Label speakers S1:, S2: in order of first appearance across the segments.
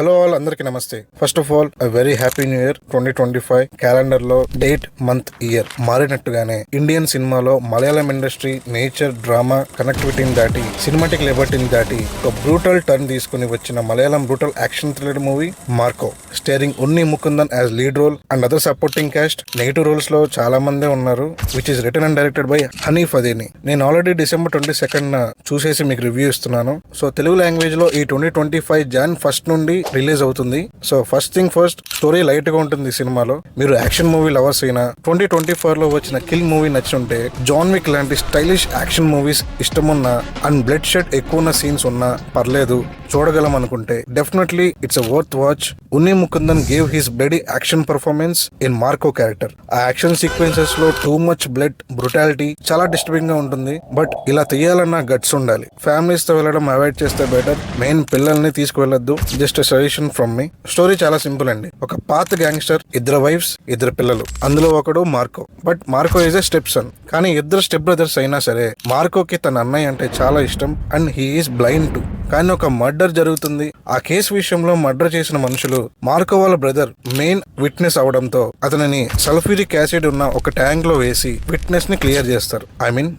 S1: Hello all, అందరికీ నమస్తే. First of all very happy new year. 2025 calendar లో date, month, year మారినట్టుగానే Indian సినిమాలో Malayalam industry nature, drama కనెక్టివిటీని దాటి సినిమాటిక్ లిబర్టీని దాటి ఒక బ్రూటల్ టర్న్ తీసుకుని వచ్చిన Malayalam brutal action thriller movie Marco, starring Unni Mukundan as lead role and other supporting cast. Negative roles లో చాలా మందే ఉన్నారు, which is written and directed by Haneef Adeni. నేను ఆల్రెడీ December 22 చూసేసి మీకు రివ్యూ ఇస్తున్నాను. సో తెలుగు లాంగ్వేజ్ లో ఈ 2025 Jan 1 నుండి రిలీజ్ అవుతుంది. So first thing first, story light గా ఉంటుంది సినిమాలో. మీరు యాక్షన్ మూవీ లవర్స్ అయినా 2024 లో వచ్చిన కిల్ మూవీ నచ్చుంటే, జాన్ విక్ లాంటి స్టైలిష్ యాక్షన్ మూవీస్ ఇష్టమున్నా అండ్ బ్లడ్ షెడ్ ఎక్కువ ఉన్న సీన్స్ ఉన్నా పర్లేదు, చూడగలం అనుకుంటే definitely it's a worth watch. Unni Mukundan gave his bloody action performance in Marco character. ఆ యాక్షన్ సీక్వెన్సెస్ లో టూ మచ్ బ్లడ్, బ్రుటాలిటీ చాలా డిస్టర్బింగ్ గా ఉంటుంది. బట్ ఇలా తీయాలన్న గట్స్ ఉండాలి. ఫ్యామిలీస్ తో వెళ్ళడం అవాయిడ్ చేస్తే బెటర్. మెయిన్ పిల్లల్ని తీసుకువెళ్ళొద్దు. Just suggestion from me. Story చాలా సింపుల్ అండి. ఒక పాత గ్యాంగ్స్టర్, ఇద్దరు వైఫ్స్, ఇద్దరు పిల్లలు. అందులో ఒకడు Marco. But Marco is a step son. కానీ ఇద్దరు స్టెప్ బ్రదర్స్ అయినా సరే మార్కోకి తన అన్నయ్య అంటే చాలా ఇష్టం and he is blind to. కానీ ఒక మర్డర్ జరుగుతుంది. ఆ కేసు విషయంలో మర్డర్ చేసిన మనుషులు మార్కో వాళ్ళ బ్రదర్ మెయిన్ విట్నెస్ అవడంతో అతనిని సల్ఫ్యూరిక్ యాసిడ్ ఉన్న ఒక ట్యాంక్ లో వేసి విట్నెస్ ని క్లియర్ చేస్తారు.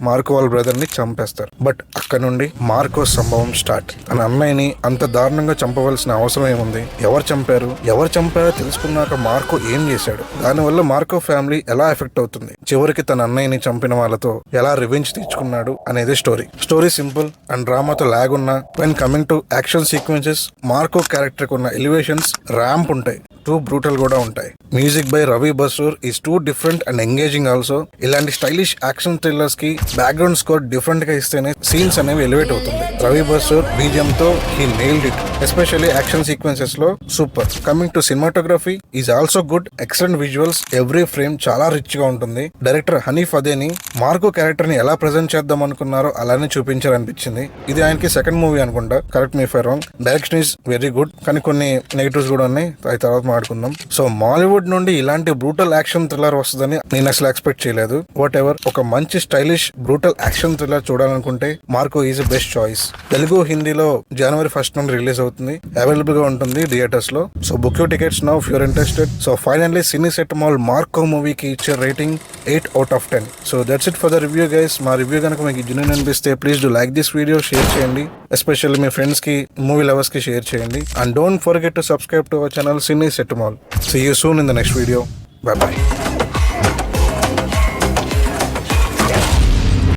S1: మార్కో వాళ్ళ బ్రదర్ ని చంపేస్తారు. బట్ అక్కడ నుండి మార్కో సంభవం స్టార్ట్. తన అన్నయ్యని అంత దారుణంగా చంపవలసిన అవసరం ఏముంది? ఎవరు చంపారో తెలుసుకున్నాక మార్కో ఏం చేశాడు? దానివల్ల మార్కో ఫ్యామిలీ ఎలా ఎఫెక్ట్ అవుతుంది? చివరికి తన అన్నయ్యని చంపిన వాళ్ళతో ఎలా రివెంజ్ తీర్చుకున్నాడు అనేది స్టోరీ సింపుల్ అండ్ డ్రామాతో లాగ్ ఉన్నా, when coming to action sequences, Marco character కు ఉన్న ఎలివేషన్స్ ర్యాంప్ ఉంటాయి, టూ బ్రూటల్ కూడా ఉంటాయి. Music by Ravi Basrur is too different and engaging also. ఇలాంటి స్టైలిష్ యాక్షన్ థ్రిల్లర్స్ కి బ్యాక్గ్రౌండ్ స్కోర్ డిఫరెంట్ గా ఇస్తేనే సీన్స్ అనేవి ఎలివేట్ అవుతుంది. రవి బసూర్ బీజిఎం తో he nailed it, especially action sequences లో super. Coming to cinematography is also good, excellent visuals, every frame చాలా rich గా ఉంటుంది. డైరెక్టర్ హనీఫ్ అదేని మార్కో క్యారెక్టర్ ని ఎలా ప్రెజెంట్ చేద్దాం అనుకున్నారో అలానే చూపించారనిపించింది. ఇది ఆయనకి సెకండ్ మూవీ అనుకుంటా, correct me if I wrong. Direction is very good, కానీ కొన్ని నెగిటివ్స్ కూడా ఉన్నాయి, అవి తర్వాత మాట్లాడుకుందాం. సో మాలీవుడ్ నుండి ఇలాంటి బ్రూటల్ యాక్షన్ థ్రిల్లర్ వస్తుందని నేను అసలు ఎక్స్పెక్ట్ చేయలేదు. వాట్ ఎవర్, ఒక మంచి స్టైలిష్ బ్రూటల్ యాక్షన్ థ్రిల్లర్ చూడాలనుకుంటే Marco is best choice. Telugu, హిందీలో January 1 నుండి రిలీజ్ అవుతుంది. అవైలబుల్ గా ఉంటుంది థియేటర్స్ లో. So book your tickets now if you're interested. So finally Cineset Mall Marco మూవీకి ఇచ్చే rating 8 out of 10. So that's it for the review guys. మా review కనుక మీకు జెన్యూన్ అనిపిస్తే please do like this video, share చేయండి, especially మీ friends కి, movie lovers కి షేర్ చేయండి. And don't forget to subscribe to our channel Cineset Mall. See you soon in the next video. Bye bye.